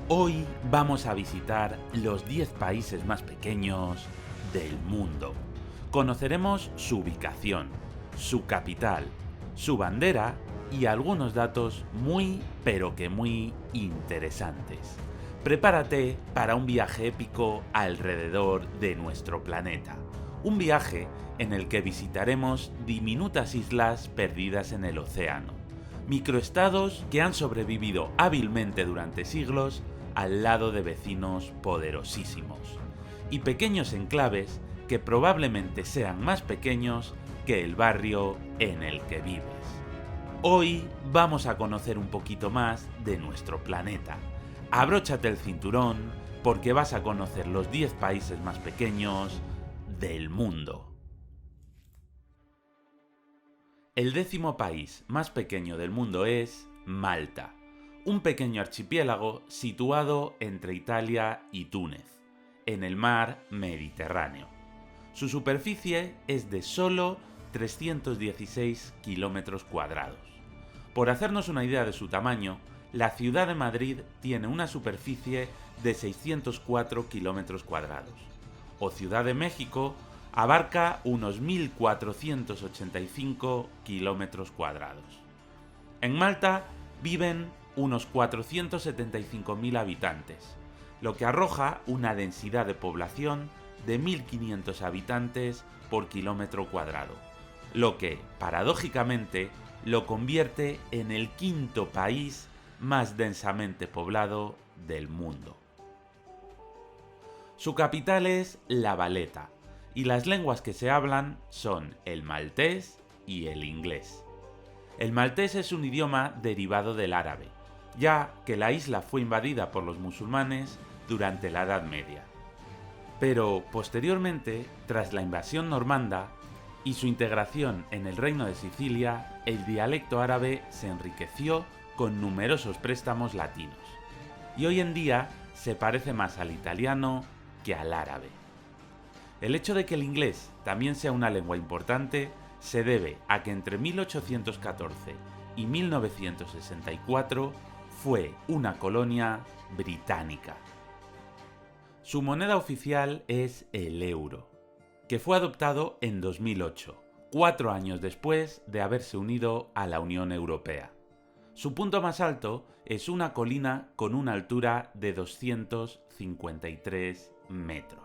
Hoy vamos a visitar los 10 países más pequeños del mundo. Conoceremos su ubicación, su capital, su bandera y algunos datos muy pero que muy interesantes. Prepárate para un viaje épico alrededor de nuestro planeta. Un viaje en el que visitaremos diminutas islas perdidas en el océano. Microestados que han sobrevivido hábilmente durante siglos al lado de vecinos poderosísimos. Y pequeños enclaves que probablemente sean más pequeños que el barrio en el que vives. Hoy vamos a conocer un poquito más de nuestro planeta. Abróchate el cinturón porque vas a conocer los 10 países más pequeños del mundo. El 10º país más pequeño del mundo es Malta, un pequeño archipiélago situado entre Italia y Túnez, en el mar Mediterráneo. Su superficie es de solo 316 kilómetros cuadrados. Por hacernos una idea de su tamaño, la ciudad de Madrid tiene una superficie de 604 kilómetros cuadrados, o Ciudad de México abarca unos 1.485 kilómetros cuadrados. En Malta viven unos 475.000 habitantes, lo que arroja una densidad de población de 1.500 habitantes por kilómetro cuadrado, lo que, paradójicamente, lo convierte en el quinto país más densamente poblado del mundo. Su capital es La Valeta, y las lenguas que se hablan son el maltés y el inglés. El maltés es un idioma derivado del árabe, ya que la isla fue invadida por los musulmanes durante la Edad Media. Pero posteriormente, tras la invasión normanda y su integración en el Reino de Sicilia, el dialecto árabe se enriqueció con numerosos préstamos latinos, y hoy en día se parece más al italiano que al árabe. El hecho de que el inglés también sea una lengua importante se debe a que entre 1814 y 1964 fue una colonia británica. Su moneda oficial es el euro, que fue adoptado en 2008, 4 años después de haberse unido a la Unión Europea. Su punto más alto es una colina con una altura de 253 metros.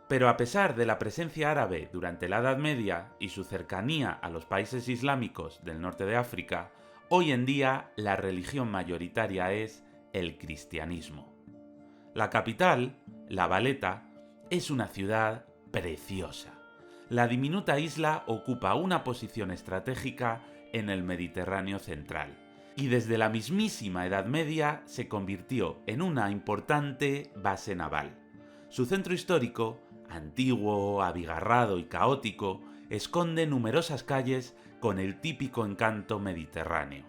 Pero a pesar de la presencia árabe durante la Edad Media y su cercanía a los países islámicos del norte de África, hoy en día la religión mayoritaria es el cristianismo. La capital, La Valeta, es una ciudad preciosa. La diminuta isla ocupa una posición estratégica en el Mediterráneo central y desde la mismísima Edad Media se convirtió en una importante base naval. Su centro histórico, antiguo, abigarrado y caótico, esconde numerosas calles con el típico encanto mediterráneo.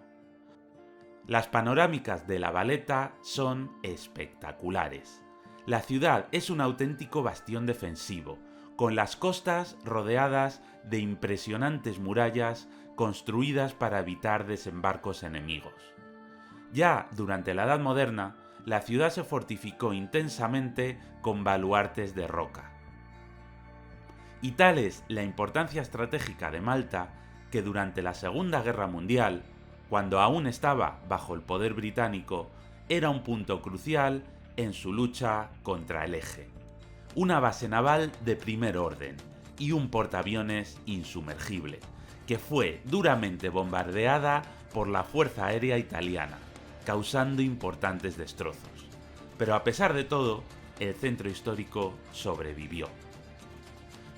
Las panorámicas de La Valeta son espectaculares. La ciudad es un auténtico bastión defensivo, con las costas rodeadas de impresionantes murallas construidas para evitar desembarcos enemigos. Ya durante la Edad Moderna, la ciudad se fortificó intensamente con baluartes de roca. Y tal es la importancia estratégica de Malta que durante la Segunda Guerra Mundial, cuando aún estaba bajo el poder británico, era un punto crucial en su lucha contra el Eje. Una base naval de primer orden y un portaaviones insumergible, que fue duramente bombardeada por la Fuerza Aérea Italiana, causando importantes destrozos. Pero a pesar de todo, el centro histórico sobrevivió.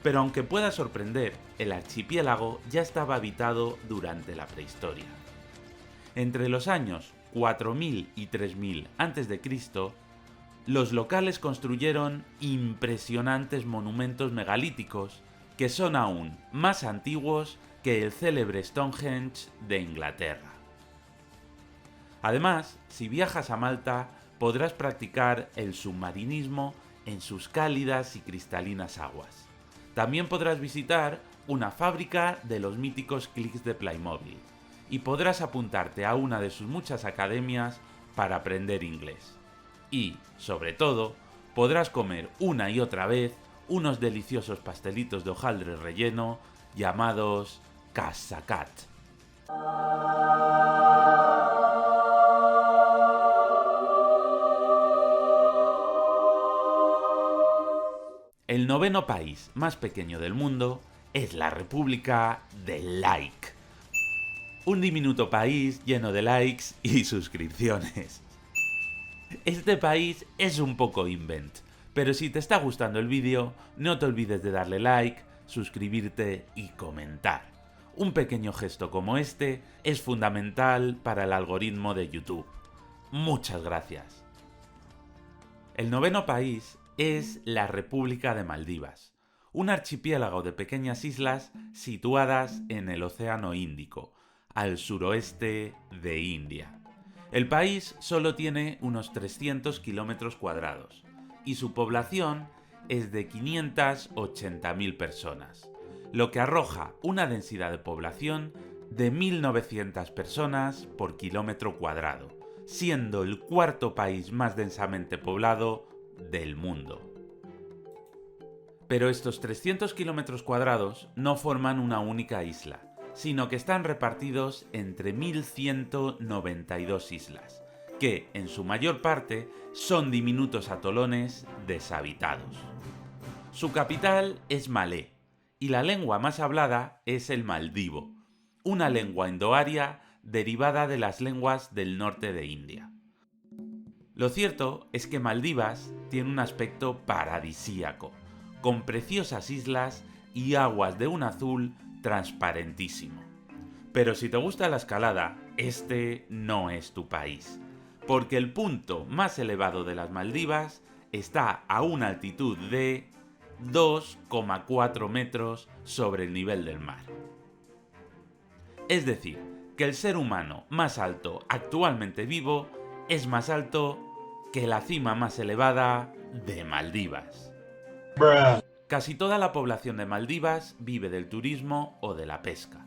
Pero aunque pueda sorprender, el archipiélago ya estaba habitado durante la prehistoria. Entre los años 4000 y 3000 a.C., los locales construyeron impresionantes monumentos megalíticos que son aún más antiguos que el célebre Stonehenge de Inglaterra. Además, si viajas a Malta, podrás practicar el submarinismo en sus cálidas y cristalinas aguas. También podrás visitar una fábrica de los míticos clics de Playmobil y podrás apuntarte a una de sus muchas academias para aprender inglés. Y, sobre todo, podrás comer una y otra vez unos deliciosos pastelitos de hojaldre relleno llamados casacat. El noveno país más pequeño del mundo es la República de Like. Un diminuto país lleno de likes y suscripciones. Este país es un poco invent, pero si te está gustando el vídeo, no te olvides de darle like, suscribirte y comentar. Un pequeño gesto como este es fundamental para el algoritmo de YouTube. Muchas gracias. El noveno país es la República de Maldivas, un archipiélago de pequeñas islas situadas en el Océano Índico, al suroeste de India. El país solo tiene unos 300 kilómetros cuadrados y su población es de 580.000 personas, lo que arroja una densidad de población de 1.900 personas por kilómetro cuadrado, siendo el cuarto país más densamente poblado del mundo. Pero estos 300 kilómetros cuadrados no forman una única isla, sino que están repartidos entre 1.192 islas, que, en su mayor parte, son diminutos atolones deshabitados. Su capital es Malé, y la lengua más hablada es el maldivo, una lengua indoaria derivada de las lenguas del norte de India. Lo cierto es que Maldivas tiene un aspecto paradisíaco, con preciosas islas y aguas de un azul transparentísimo. Pero si te gusta la escalada, este no es tu país, porque el punto más elevado de las Maldivas está a una altitud de 2,4 metros sobre el nivel del mar. Es decir, que el ser humano más alto actualmente vivo es más alto que la cima más elevada de Maldivas. Casi toda la población de Maldivas vive del turismo o de la pesca.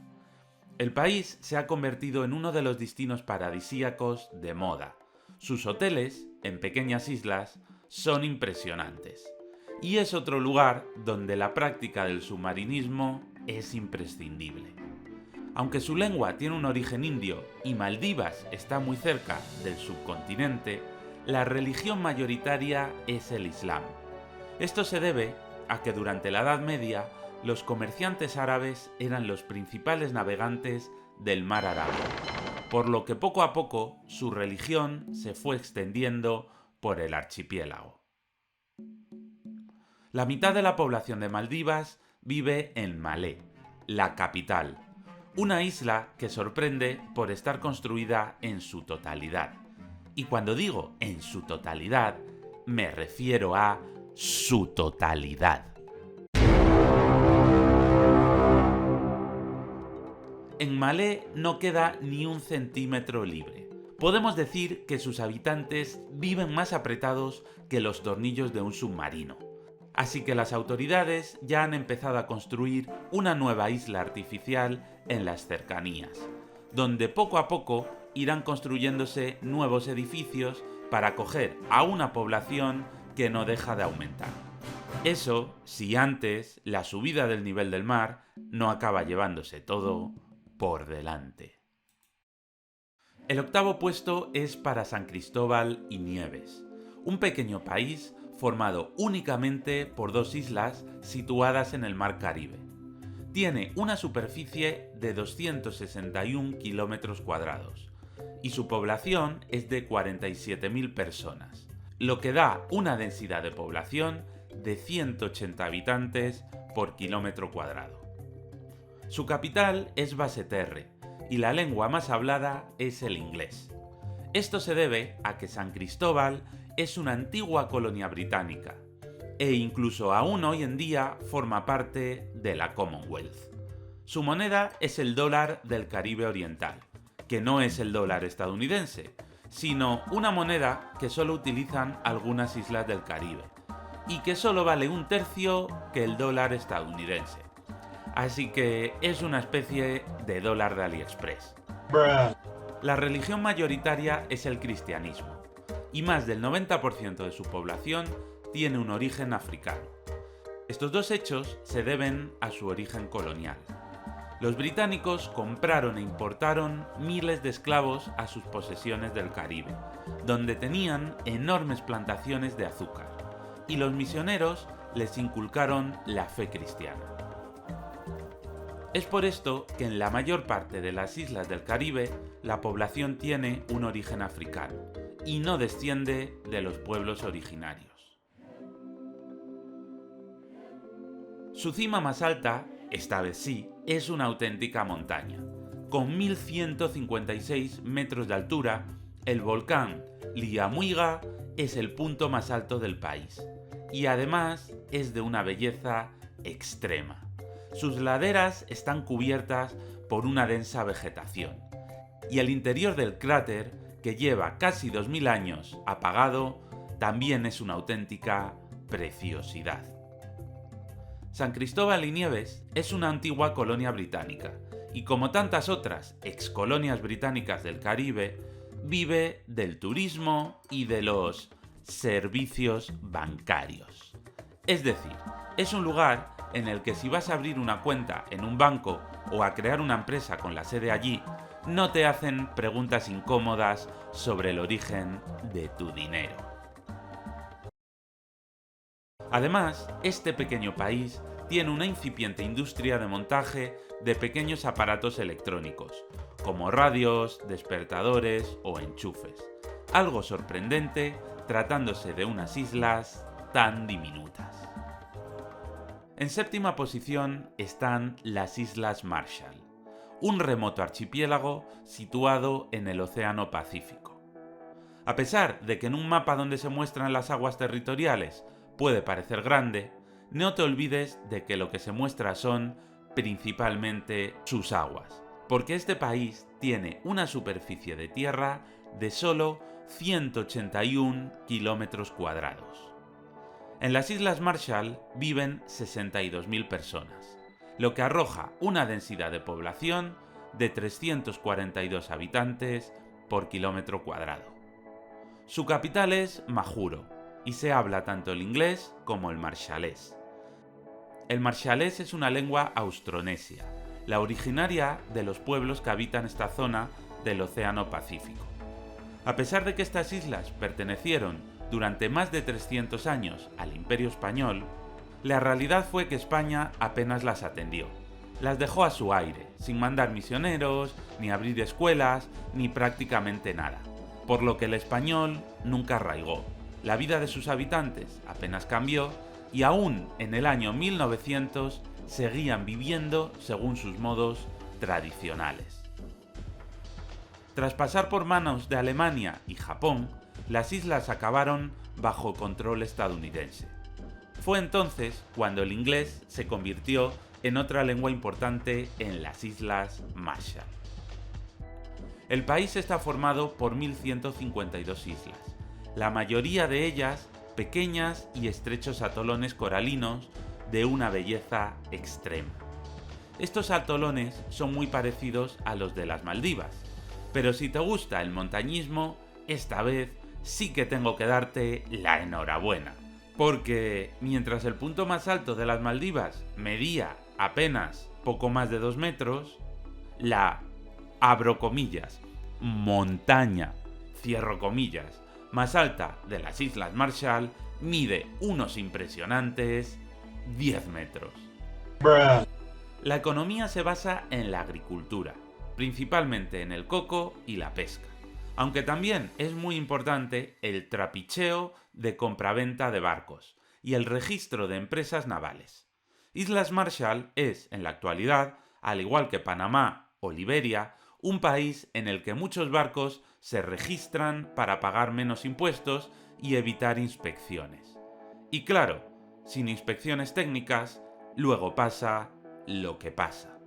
El país se ha convertido en uno de los destinos paradisíacos de moda. Sus hoteles, en pequeñas islas, son impresionantes. Y es otro lugar donde la práctica del submarinismo es imprescindible. Aunque su lengua tiene un origen indio y Maldivas está muy cerca del subcontinente, la religión mayoritaria es el Islam. Esto se debe a que durante la Edad Media los comerciantes árabes eran los principales navegantes del mar Arábigo, por lo que poco a poco su religión se fue extendiendo por el archipiélago. La mitad de la población de Maldivas vive en Malé, la capital, una isla que sorprende por estar construida en su totalidad. Y cuando digo en su totalidad, me refiero a su totalidad. En Malé no queda ni un centímetro libre. Podemos decir que sus habitantes viven más apretados que los tornillos de un submarino. Así que las autoridades ya han empezado a construir una nueva isla artificial en las cercanías, donde poco a poco irán construyéndose nuevos edificios para acoger a una población que no deja de aumentar. Eso si antes la subida del nivel del mar no acaba llevándose todo por delante. El octavo puesto es para San Cristóbal y Nieves, un pequeño país formado únicamente por dos islas situadas en el mar Caribe. Tiene una superficie de 261 kilómetros cuadrados y su población es de 47.000 personas, lo que da una densidad de población de 180 habitantes por kilómetro cuadrado. Su capital es Basseterre y la lengua más hablada es el inglés. Esto se debe a que San Cristóbal es una antigua colonia británica e incluso aún hoy en día forma parte de la Commonwealth. Su moneda es el dólar del Caribe Oriental, que no es el dólar estadounidense, sino una moneda que solo utilizan algunas islas del Caribe y que solo vale un tercio que el dólar estadounidense. Así que es una especie de dólar de AliExpress. La religión mayoritaria es el cristianismo, y más del 90% de su población tiene un origen africano. Estos dos hechos se deben a su origen colonial. Los británicos compraron e importaron miles de esclavos a sus posesiones del Caribe, donde tenían enormes plantaciones de azúcar, y los misioneros les inculcaron la fe cristiana. Es por esto que en la mayor parte de las islas del Caribe la población tiene un origen africano y no desciende de los pueblos originarios. Su cima más alta, esta vez sí, es una auténtica montaña. Con 1156 metros de altura, el volcán Liamuiga es el punto más alto del país y además es de una belleza extrema. Sus laderas están cubiertas por una densa vegetación y el interior del cráter, que lleva casi 2000 años apagado, también es una auténtica preciosidad. San Cristóbal y Nieves es una antigua colonia británica y, como tantas otras excolonias británicas del Caribe, vive del turismo y de los servicios bancarios. Es decir, es un lugar en el que si vas a abrir una cuenta en un banco o a crear una empresa con la sede allí, no te hacen preguntas incómodas sobre el origen de tu dinero. Además, este pequeño país tiene una incipiente industria de montaje de pequeños aparatos electrónicos, como radios, despertadores o enchufes. Algo sorprendente tratándose de unas islas tan diminutas. En séptima posición están las Islas Marshall, un remoto archipiélago situado en el Océano Pacífico. A pesar de que en un mapa donde se muestran las aguas territoriales puede parecer grande, no te olvides de que lo que se muestra son principalmente sus aguas, porque este país tiene una superficie de tierra de solo 181 kilómetros cuadrados. En las Islas Marshall viven 62.000 personas, lo que arroja una densidad de población de 342 habitantes por kilómetro cuadrado. Su capital es Majuro, y se habla tanto el inglés como el marshallés. El marshallés es una lengua austronesia, la originaria de los pueblos que habitan esta zona del Océano Pacífico. A pesar de que estas islas pertenecieron durante más de 300 años al Imperio Español, la realidad fue que España apenas las atendió. Las dejó a su aire, sin mandar misioneros, ni abrir escuelas, ni prácticamente nada, por lo que el español nunca arraigó. La vida de sus habitantes apenas cambió y aún en el año 1900 seguían viviendo según sus modos tradicionales. Tras pasar por manos de Alemania y Japón, las islas acabaron bajo control estadounidense. Fue entonces cuando el inglés se convirtió en otra lengua importante en las Islas Marshall. El país está formado por 1152 islas, la mayoría de ellas pequeñas y estrechos atolones coralinos de una belleza extrema. Estos atolones son muy parecidos a los de las Maldivas, pero si te gusta el montañismo, esta vez sí que tengo que darte la enhorabuena, porque mientras el punto más alto de las Maldivas medía apenas poco más de 2 metros, la, abro comillas, montaña, cierro comillas, más alta de las Islas Marshall mide unos impresionantes 10 metros. La economía se basa en la agricultura, principalmente en el coco y la pesca, aunque también es muy importante el trapicheo de compraventa de barcos y el registro de empresas navales. Islas Marshall es, en la actualidad, al igual que Panamá o Liberia, un país en el que muchos barcos se registran para pagar menos impuestos y evitar inspecciones. Y claro, sin inspecciones técnicas, luego pasa lo que pasa.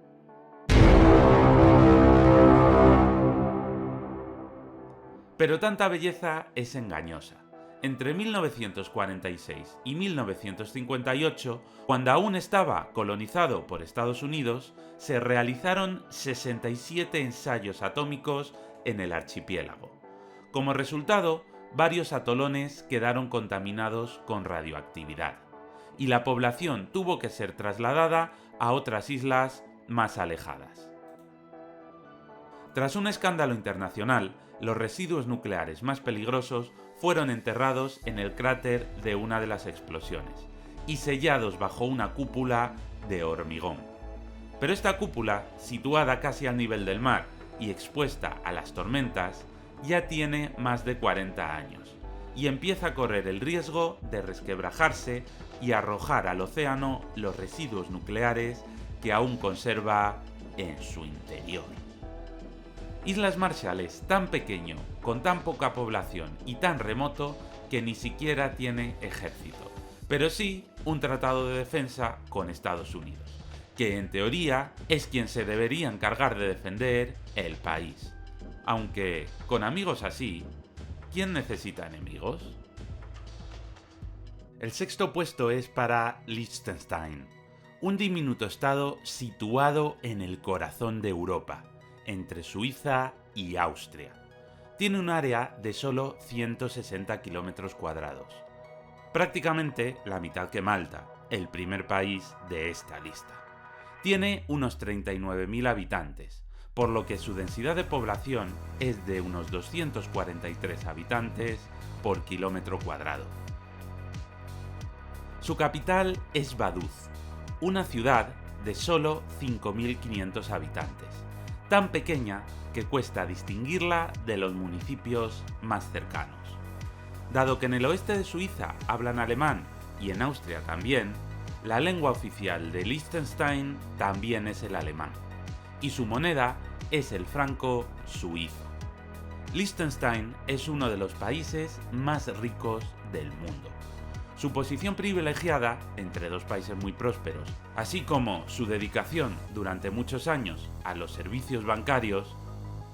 Pero tanta belleza es engañosa. Entre 1946 y 1958, cuando aún estaba colonizado por Estados Unidos, se realizaron 67 ensayos atómicos en el archipiélago. Como resultado, varios atolones quedaron contaminados con radioactividad, y la población tuvo que ser trasladada a otras islas más alejadas. Tras un escándalo internacional, los residuos nucleares más peligrosos fueron enterrados en el cráter de una de las explosiones y sellados bajo una cúpula de hormigón. Pero esta cúpula, situada casi al nivel del mar y expuesta a las tormentas, ya tiene más de 40 años y empieza a correr el riesgo de resquebrajarse y arrojar al océano los residuos nucleares que aún conserva en su interior. Islas Marshall es tan pequeño, con tan poca población y tan remoto que ni siquiera tiene ejército, pero sí un tratado de defensa con Estados Unidos, que en teoría es quien se debería encargar de defender el país. Aunque, con amigos así, ¿quién necesita enemigos? El sexto puesto es para Liechtenstein, un diminuto estado situado en el corazón de Europa, entre Suiza y Austria. Tiene un área de solo 160 kilómetros cuadrados, prácticamente la mitad que Malta, el primer país de esta lista. Tiene unos 39.000 habitantes, por lo que su densidad de población es de unos 243 habitantes por kilómetro cuadrado. Su capital es Vaduz, una ciudad de solo 5.500 habitantes, tan pequeña que cuesta distinguirla de los municipios más cercanos. Dado que en el oeste de Suiza hablan alemán y en Austria también, la lengua oficial de Liechtenstein también es el alemán, y su moneda es el franco suizo. Liechtenstein es uno de los países más ricos del mundo. Su posición privilegiada entre dos países muy prósperos, así como su dedicación durante muchos años a los servicios bancarios,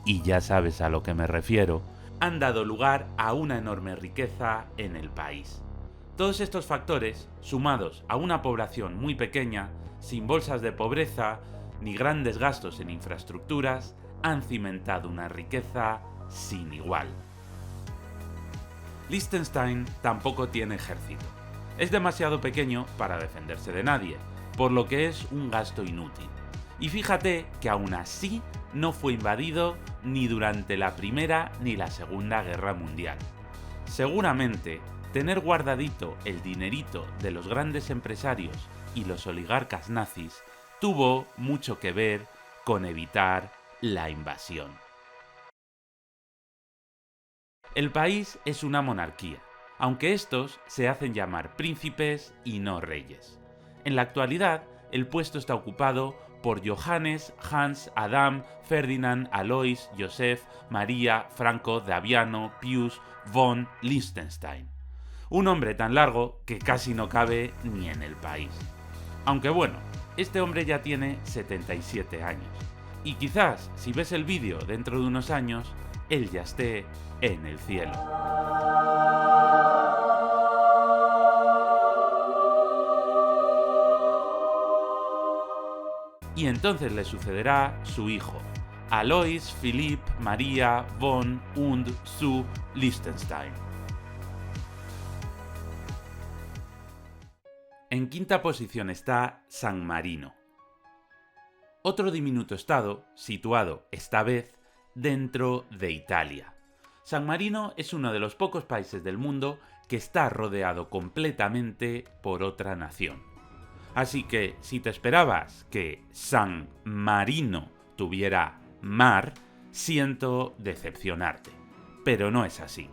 y ya sabes a lo que me refiero, han dado lugar a una enorme riqueza en el país. Todos estos factores, sumados a una población muy pequeña, sin bolsas de pobreza ni grandes gastos en infraestructuras, han cimentado una riqueza sin igual. Liechtenstein tampoco tiene ejército. Es demasiado pequeño para defenderse de nadie, por lo que es un gasto inútil. Y fíjate que aún así no fue invadido ni durante la Primera ni la Segunda Guerra Mundial. Seguramente, tener guardadito el dinerito de los grandes empresarios y los oligarcas nazis tuvo mucho que ver con evitar la invasión. El país es una monarquía, aunque estos se hacen llamar príncipes y no reyes. En la actualidad, el puesto está ocupado por Johannes, Hans, Adam, Ferdinand, Alois, Joseph, María, Franco, Daviano, Pius von Liechtenstein. Un hombre tan largo que casi no cabe ni en el país. Aunque bueno, este hombre ya tiene 77 años. Y quizás, si ves el vídeo dentro de unos años, él ya esté en el cielo. Y entonces le sucederá su hijo, Alois Philipp Maria von und zu Liechtenstein. En quinta posición está San Marino, otro diminuto estado situado, esta vez, dentro de Italia. San Marino es uno de los pocos países del mundo que está rodeado completamente por otra nación. Así que, si te esperabas que San Marino tuviera mar, siento decepcionarte. Pero no es así.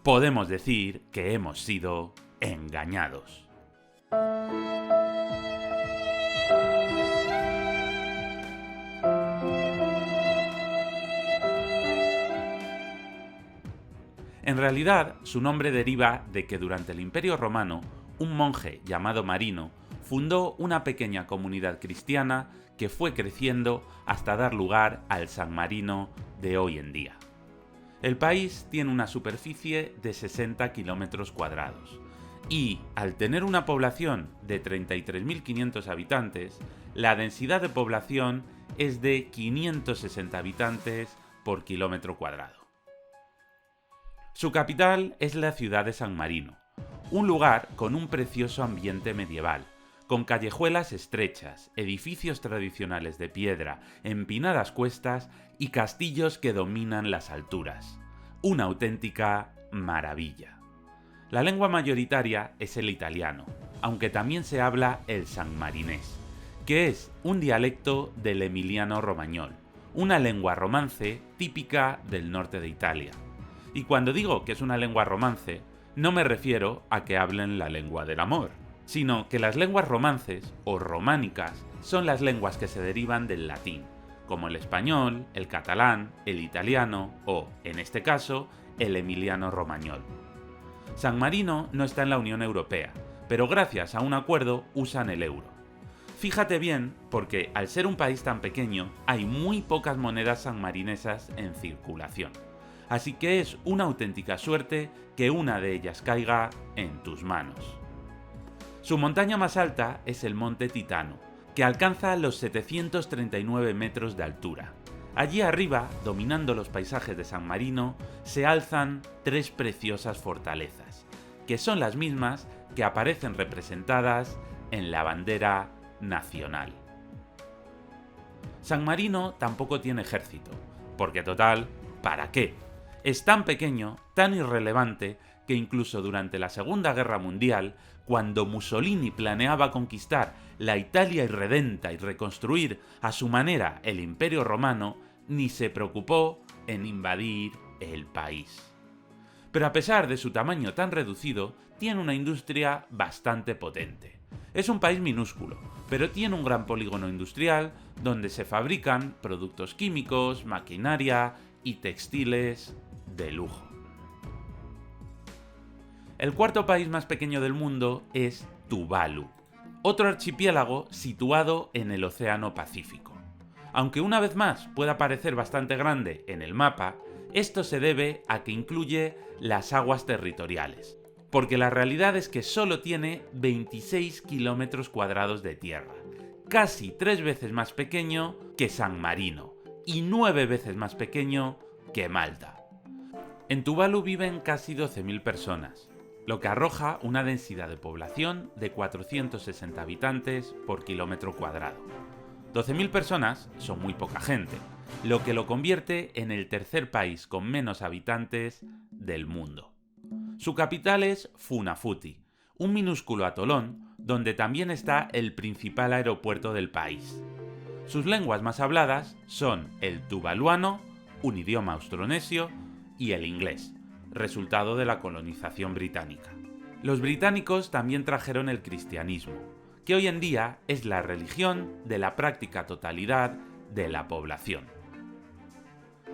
Podemos decir que hemos sido engañados. En realidad, su nombre deriva de que durante el Imperio Romano, un monje llamado Marino fundó una pequeña comunidad cristiana que fue creciendo hasta dar lugar al San Marino de hoy en día. El país tiene una superficie de 60 kilómetros cuadrados y, al tener una población de 33.500 habitantes, la densidad de población es de 560 habitantes por kilómetro cuadrado. Su capital es la ciudad de San Marino, un lugar con un precioso ambiente medieval, con callejuelas estrechas, edificios tradicionales de piedra, empinadas cuestas y castillos que dominan las alturas. Una auténtica maravilla. La lengua mayoritaria es el italiano, aunque también se habla el sanmarinés, que es un dialecto del emiliano romagnol, una lengua romance típica del norte de Italia. Y cuando digo que es una lengua romance, no me refiero a que hablen la lengua del amor, sino que las lenguas romances o románicas son las lenguas que se derivan del latín, como el español, el catalán, el italiano o, en este caso, el emiliano romagnol. San Marino no está en la Unión Europea, pero gracias a un acuerdo usan el euro. Fíjate bien, porque al ser un país tan pequeño, hay muy pocas monedas sanmarinesas en circulación. Así que es una auténtica suerte que una de ellas caiga en tus manos. Su montaña más alta es el Monte Titano, que alcanza los 739 metros de altura. Allí arriba, dominando los paisajes de San Marino, se alzan 3 preciosas fortalezas, que son las mismas que aparecen representadas en la bandera nacional. San Marino tampoco tiene ejército, porque total, ¿para qué? Es tan pequeño, tan irrelevante, que incluso durante la Segunda Guerra Mundial, cuando Mussolini planeaba conquistar la Italia irredenta y reconstruir a su manera el Imperio Romano, ni se preocupó en invadir el país. Pero a pesar de su tamaño tan reducido, tiene una industria bastante potente. Es un país minúsculo, pero tiene un gran polígono industrial donde se fabrican productos químicos, maquinaria y textiles de lujo. El cuarto país más pequeño del mundo es Tuvalu, otro archipiélago situado en el Océano Pacífico. Aunque una vez más pueda parecer bastante grande en el mapa, esto se debe a que incluye las aguas territoriales, porque la realidad es que solo tiene 26 kilómetros cuadrados de tierra, casi 3 veces más pequeño que San Marino y 9 veces más pequeño que Malta. En Tuvalu viven casi 12.000 personas, lo que arroja una densidad de población de 460 habitantes por kilómetro cuadrado. 12.000 personas son muy poca gente, lo que lo convierte en el tercer país con menos habitantes del mundo. Su capital es Funafuti, un minúsculo atolón donde también está el principal aeropuerto del país. Sus lenguas más habladas son el tuvaluano, un idioma austronesio, y el inglés, resultado de la colonización británica. Los británicos también trajeron el cristianismo, que hoy en día es la religión de la práctica totalidad de la población.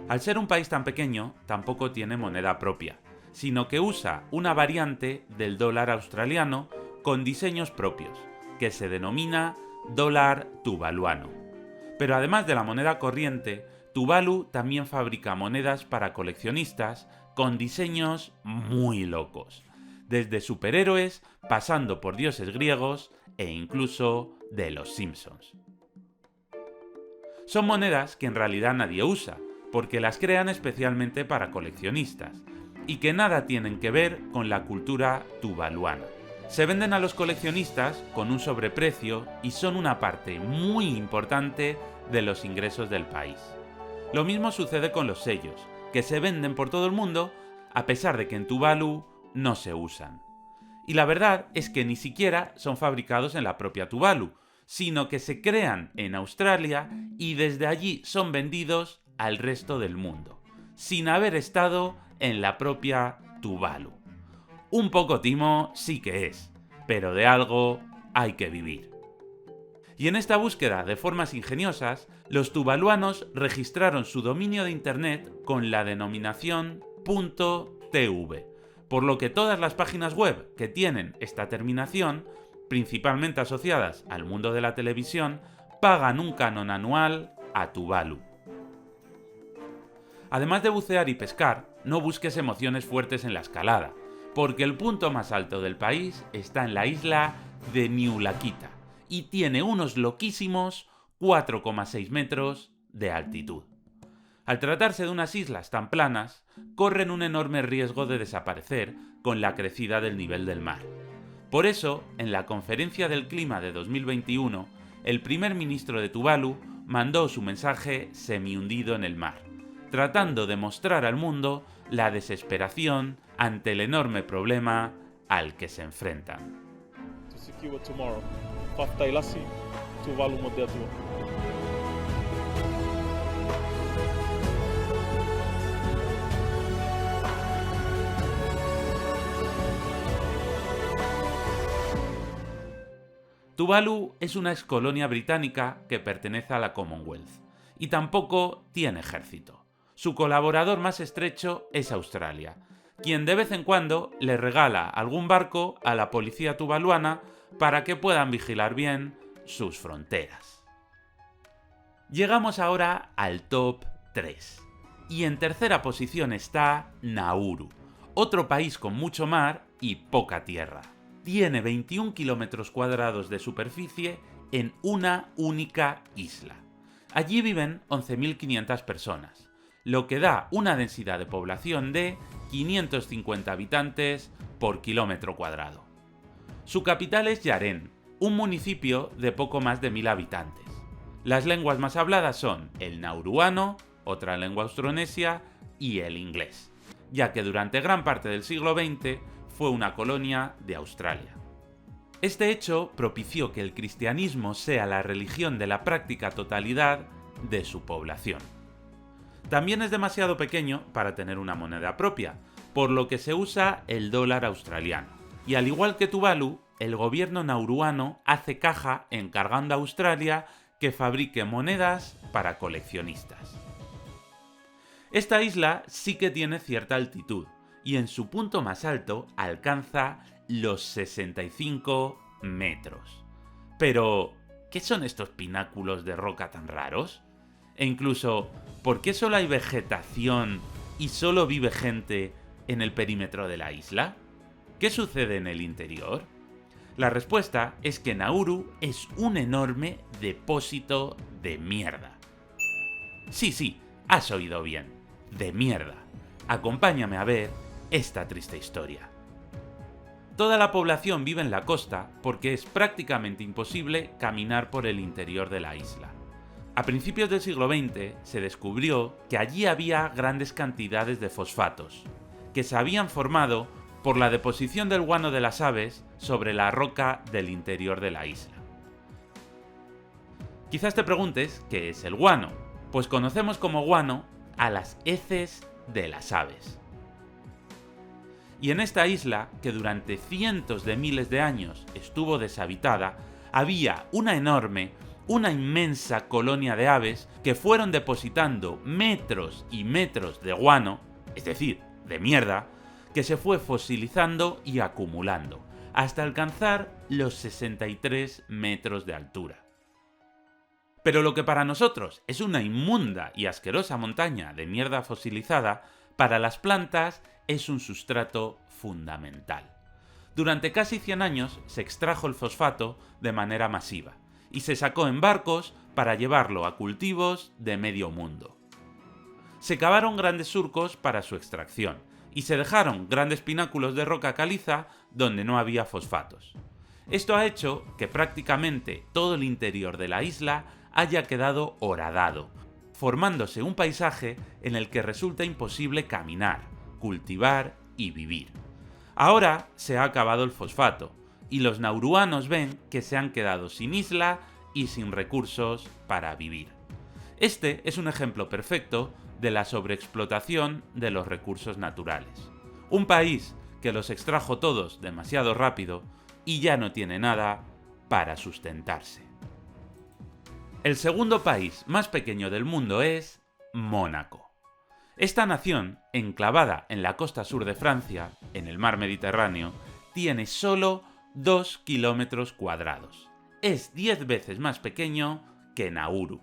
Al ser un país tan pequeño, tampoco tiene moneda propia, sino que usa una variante del dólar australiano con diseños propios, que se denomina dólar tuvaluano. Pero además de la moneda corriente, Tuvalu también fabrica monedas para coleccionistas con diseños muy locos, desde superhéroes pasando por dioses griegos e incluso de los Simpsons. Son monedas que en realidad nadie usa, porque las crean especialmente para coleccionistas, y que nada tienen que ver con la cultura tuvaluana. Se venden a los coleccionistas con un sobreprecio y son una parte muy importante de los ingresos del país. Lo mismo sucede con los sellos, que se venden por todo el mundo a pesar de que en Tuvalu no se usan. Y la verdad es que ni siquiera son fabricados en la propia Tuvalu, sino que se crean en Australia y desde allí son vendidos al resto del mundo, sin haber estado en la propia Tuvalu. Un poco timo sí que es, pero de algo hay que vivir. Y en esta búsqueda de formas ingeniosas, los tuvaluanos registraron su dominio de Internet con la denominación .tv, por lo que todas las páginas web que tienen esta terminación, principalmente asociadas al mundo de la televisión, pagan un canon anual a Tuvalu. Además de bucear y pescar, no busques emociones fuertes en la escalada, porque el punto más alto del país está en la isla de Niulakita y tiene unos loquísimos 4,6 metros de altitud. Al tratarse de unas islas tan planas, corren un enorme riesgo de desaparecer con la crecida del nivel del mar. Por eso, en la Conferencia del Clima de 2021, el primer ministro de Tuvalu mandó su mensaje semi-hundido en el mar, tratando de mostrar al mundo la desesperación ante el enorme problema al que se enfrentan. Tuvalu es una excolonia británica que pertenece a la Commonwealth y tampoco tiene ejército. Su colaborador más estrecho es Australia, quien de vez en cuando le regala algún barco a la policía tuvaluana para que puedan vigilar bien sus fronteras. Llegamos ahora al top 3. Y en tercera posición está Nauru, otro país con mucho mar y poca tierra. Tiene 21 kilómetros cuadrados de superficie en una única isla. Allí viven 11.500 personas, lo que da una densidad de población de 550 habitantes por kilómetro cuadrado. Su capital es Yaren, un municipio de poco más de 1.000 habitantes. Las lenguas más habladas son el nauruano, otra lengua austronesia, y el inglés, ya que durante gran parte del siglo XX fue una colonia de Australia. Este hecho propició que el cristianismo sea la religión de la práctica totalidad de su población. También es demasiado pequeño para tener una moneda propia, por lo que se usa el dólar australiano. Y al igual que Tuvalu, el gobierno nauruano hace caja encargando a Australia que fabrique monedas para coleccionistas. Esta isla sí que tiene cierta altitud, y en su punto más alto alcanza los 65 metros. Pero, ¿qué son estos pináculos de roca tan raros? E incluso, ¿por qué solo hay vegetación y solo vive gente en el perímetro de la isla? ¿Qué sucede en el interior? La respuesta es que Nauru es un enorme depósito de mierda. Sí, has oído bien, de mierda. Acompáñame a ver esta triste historia. Toda la población vive en la costa porque es prácticamente imposible caminar por el interior de la isla. A principios del siglo XX se descubrió que allí había grandes cantidades de fosfatos, que se habían formado por la deposición del guano de las aves sobre la roca del interior de la isla. Quizás te preguntes qué es el guano, pues conocemos como guano a las heces de las aves. Y en esta isla, que durante cientos de miles de años estuvo deshabitada, había una inmensa colonia de aves que fueron depositando metros y metros de guano, es decir, de mierda, que se fue fosilizando y acumulando, hasta alcanzar los 63 metros de altura. Pero lo que para nosotros es una inmunda y asquerosa montaña de mierda fosilizada, para las plantas es un sustrato fundamental. Durante casi 100 años se extrajo el fosfato de manera masiva y se sacó en barcos para llevarlo a cultivos de medio mundo. Se cavaron grandes surcos para su extracción y se dejaron grandes pináculos de roca caliza donde no había fosfatos. Esto ha hecho que prácticamente todo el interior de la isla haya quedado horadado, formándose un paisaje en el que resulta imposible caminar, cultivar y vivir. Ahora se ha acabado el fosfato, y los nauruanos ven que se han quedado sin isla y sin recursos para vivir. Este es un ejemplo perfecto de la sobreexplotación de los recursos naturales. Un país que los extrajo todos demasiado rápido y ya no tiene nada para sustentarse. El segundo país más pequeño del mundo es Mónaco. Esta nación, enclavada en la costa sur de Francia, en el mar Mediterráneo, tiene solo 2 kilómetros cuadrados. Es 10 veces más pequeño que Nauru.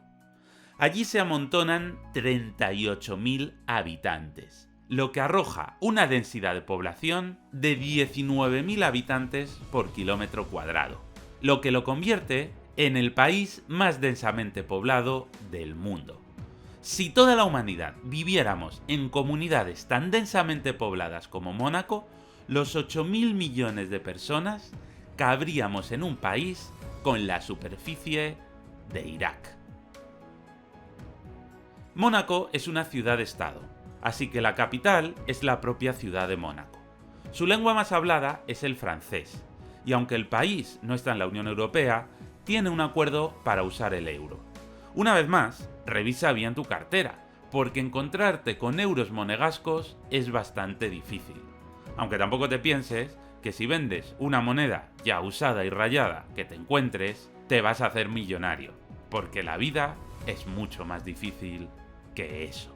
Allí se amontonan 38.000 habitantes, lo que arroja una densidad de población de 19.000 habitantes por kilómetro cuadrado, lo que lo convierte en el país más densamente poblado del mundo. Si toda la humanidad viviéramos en comunidades tan densamente pobladas como Mónaco, los 8.000 millones de personas cabríamos en un país con la superficie de Irak. Mónaco es una ciudad-estado, así que la capital es la propia ciudad de Mónaco. Su lengua más hablada es el francés, y aunque el país no está en la Unión Europea, tiene un acuerdo para usar el euro. Una vez más, revisa bien tu cartera, porque encontrarte con euros monegascos es bastante difícil. Aunque tampoco te pienses que si vendes una moneda ya usada y rayada que te encuentres, te vas a hacer millonario, porque la vida es mucho más difícil que eso.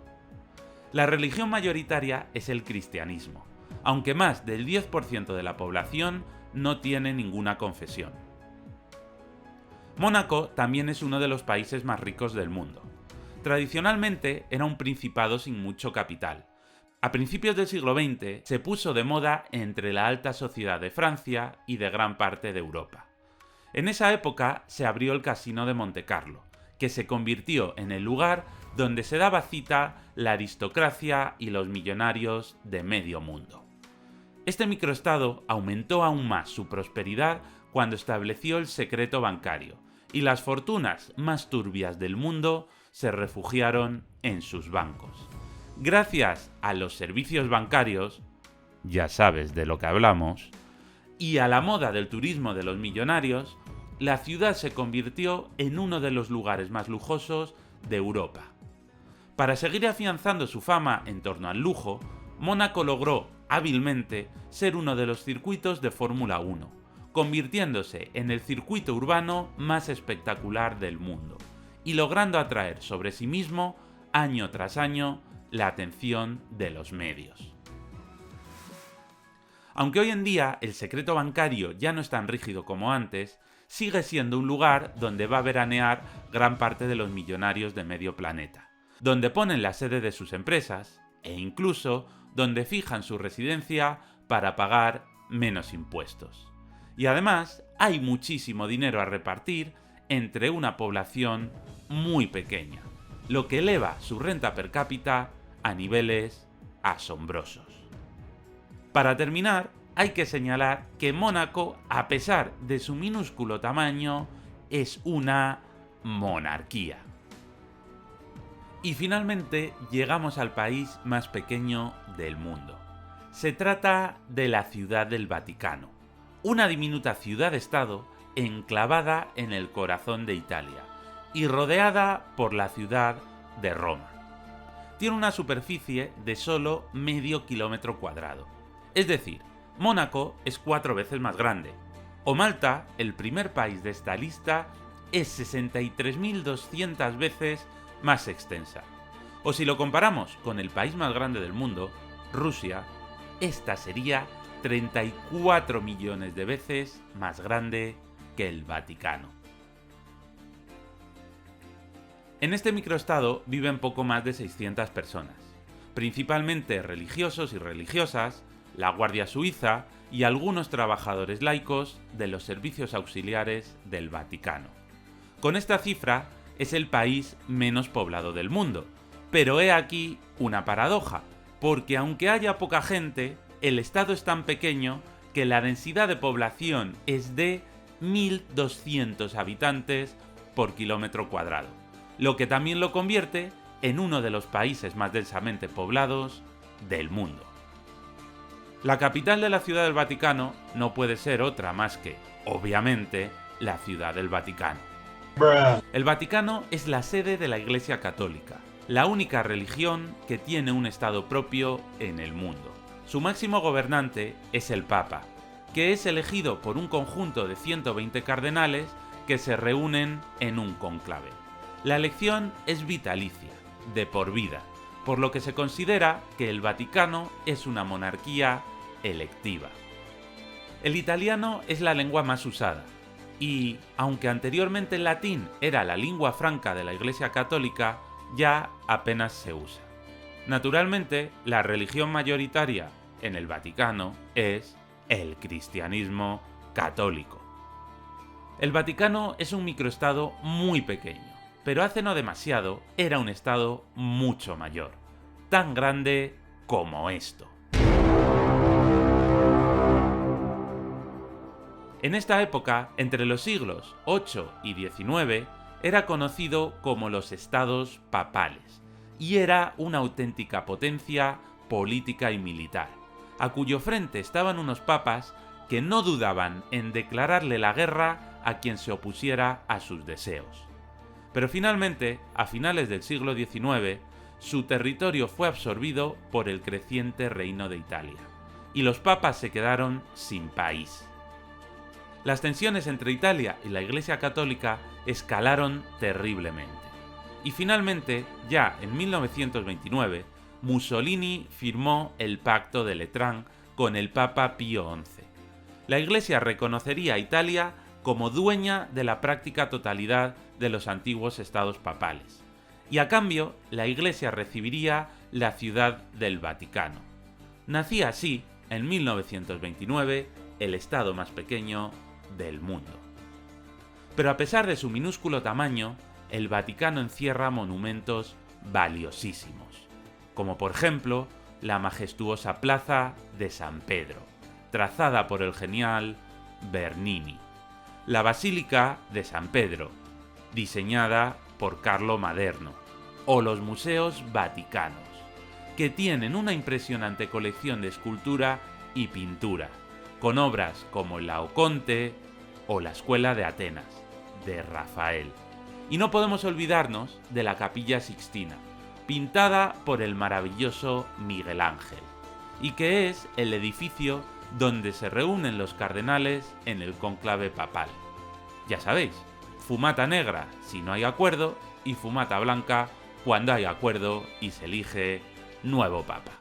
La religión mayoritaria es el cristianismo, aunque más del 10% de la población no tiene ninguna confesión. Mónaco también es uno de los países más ricos del mundo. Tradicionalmente era un principado sin mucho capital. A principios del siglo XX se puso de moda entre la alta sociedad de Francia y de gran parte de Europa. En esa época se abrió el Casino de Montecarlo, que se convirtió en el lugar donde se daba cita la aristocracia y los millonarios de medio mundo. Este microestado aumentó aún más su prosperidad cuando estableció el secreto bancario, y las fortunas más turbias del mundo se refugiaron en sus bancos. Gracias a los servicios bancarios, ya sabes de lo que hablamos, y a la moda del turismo de los millonarios, la ciudad se convirtió en uno de los lugares más lujosos de Europa. Para seguir afianzando su fama en torno al lujo, Mónaco logró, hábilmente, ser uno de los circuitos de Fórmula 1, convirtiéndose en el circuito urbano más espectacular del mundo, y logrando atraer sobre sí mismo, año tras año, la atención de los medios. Aunque hoy en día el secreto bancario ya no es tan rígido como antes, sigue siendo un lugar donde va a veranear gran parte de los millonarios de medio planeta, donde ponen la sede de sus empresas e incluso donde fijan su residencia para pagar menos impuestos. Y además hay muchísimo dinero a repartir entre una población muy pequeña, lo que eleva su renta per cápita a niveles asombrosos. Para terminar, hay que señalar que Mónaco, a pesar de su minúsculo tamaño, es una monarquía. Y finalmente llegamos al país más pequeño del mundo. Se trata de la Ciudad del Vaticano, una diminuta ciudad-estado enclavada en el corazón de Italia y rodeada por la ciudad de Roma. Tiene una superficie de solo medio kilómetro cuadrado. Es decir, Mónaco es 4 veces más grande, o Malta, el primer país de esta lista, es 63.200 veces más extensa. O si lo comparamos con el país más grande del mundo, Rusia, esta sería 34 millones de veces más grande que el Vaticano. En este microestado viven poco más de 600 personas, principalmente religiosos y religiosas, la Guardia Suiza y algunos trabajadores laicos de los servicios auxiliares del Vaticano. Con esta cifra es el país menos poblado del mundo, pero he aquí una paradoja, porque aunque haya poca gente, el estado es tan pequeño que la densidad de población es de 1.200 habitantes por kilómetro cuadrado, lo que también lo convierte en uno de los países más densamente poblados del mundo. La capital de la Ciudad del Vaticano no puede ser otra más que, obviamente, la Ciudad del Vaticano. El Vaticano es la sede de la Iglesia Católica, la única religión que tiene un estado propio en el mundo. Su máximo gobernante es el Papa, que es elegido por un conjunto de 120 cardenales que se reúnen en un cónclave. La elección es vitalicia, de por vida, por lo que se considera que el Vaticano es una monarquía electiva. El italiano es la lengua más usada, y, aunque anteriormente el latín era la lingua franca de la Iglesia Católica, ya apenas se usa. Naturalmente, la religión mayoritaria en el Vaticano es el cristianismo católico. El Vaticano es un microestado muy pequeño, pero hace no demasiado era un estado mucho mayor, tan grande como esto. En esta época, entre los siglos VIII y XIX, era conocido como los estados papales, y era una auténtica potencia política y militar, a cuyo frente estaban unos papas que no dudaban en declararle la guerra a quien se opusiera a sus deseos. Pero finalmente, a finales del siglo XIX, su territorio fue absorbido por el creciente Reino de Italia, y los papas se quedaron sin país. Las tensiones entre Italia y la Iglesia Católica escalaron terriblemente, y finalmente, ya en 1929, Mussolini firmó el Pacto de Letrán con el Papa Pío XI. La Iglesia reconocería a Italia como dueña de la práctica totalidad de los antiguos estados papales, y a cambio la Iglesia recibiría la Ciudad del Vaticano. Nacía así, en 1929, el estado más pequeño del mundo. Pero a pesar de su minúsculo tamaño, el Vaticano encierra monumentos valiosísimos, como por ejemplo la majestuosa Plaza de San Pedro, trazada por el genial Bernini, la Basílica de San Pedro, diseñada por Carlo Maderno, o los museos vaticanos, que tienen una impresionante colección de escultura y pintura, con obras como el Laoconte o la Escuela de Atenas, de Rafael. Y no podemos olvidarnos de la Capilla Sixtina, pintada por el maravilloso Miguel Ángel, y que es el edificio donde se reúnen los cardenales en el cónclave papal. Ya sabéis, fumata negra si no hay acuerdo y fumata blanca cuando hay acuerdo y se elige nuevo papa.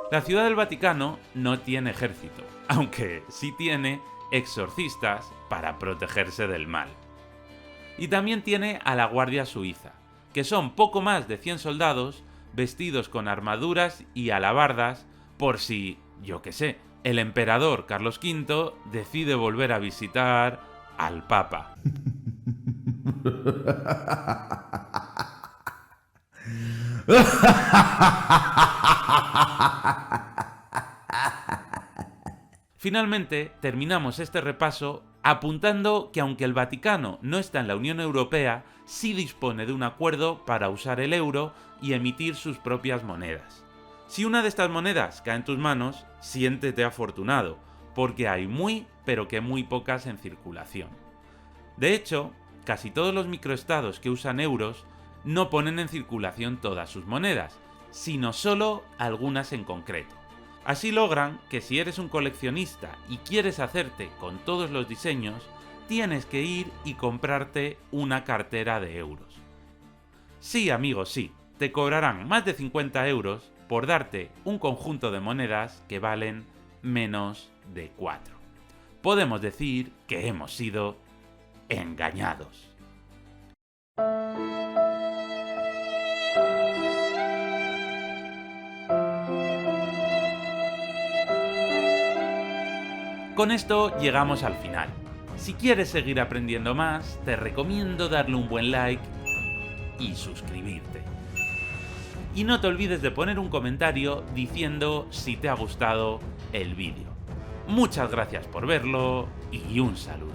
La Ciudad del Vaticano no tiene ejército, aunque sí tiene exorcistas para protegerse del mal. Y también tiene a la Guardia Suiza, que son poco más de 100 soldados vestidos con armaduras y alabardas por si, yo qué sé, el emperador Carlos V decide volver a visitar al Papa. Finalmente, terminamos este repaso apuntando que aunque el Vaticano no está en la Unión Europea, sí dispone de un acuerdo para usar el euro y emitir sus propias monedas. Si una de estas monedas cae en tus manos, siéntete afortunado, porque hay pero que muy pocas en circulación. De hecho, casi todos los microestados que usan euros no ponen en circulación todas sus monedas, sino solo algunas en concreto. Así logran que si eres un coleccionista y quieres hacerte con todos los diseños, tienes que ir y comprarte una cartera de euros. Sí, amigos, sí, te cobrarán más de 50 euros por darte un conjunto de monedas que valen menos de 4. Podemos decir que hemos sido engañados. Con esto llegamos al final. Si quieres seguir aprendiendo más, te recomiendo darle un buen like y suscribirte. Y no te olvides de poner un comentario diciendo si te ha gustado el vídeo. Muchas gracias por verlo y un saludo.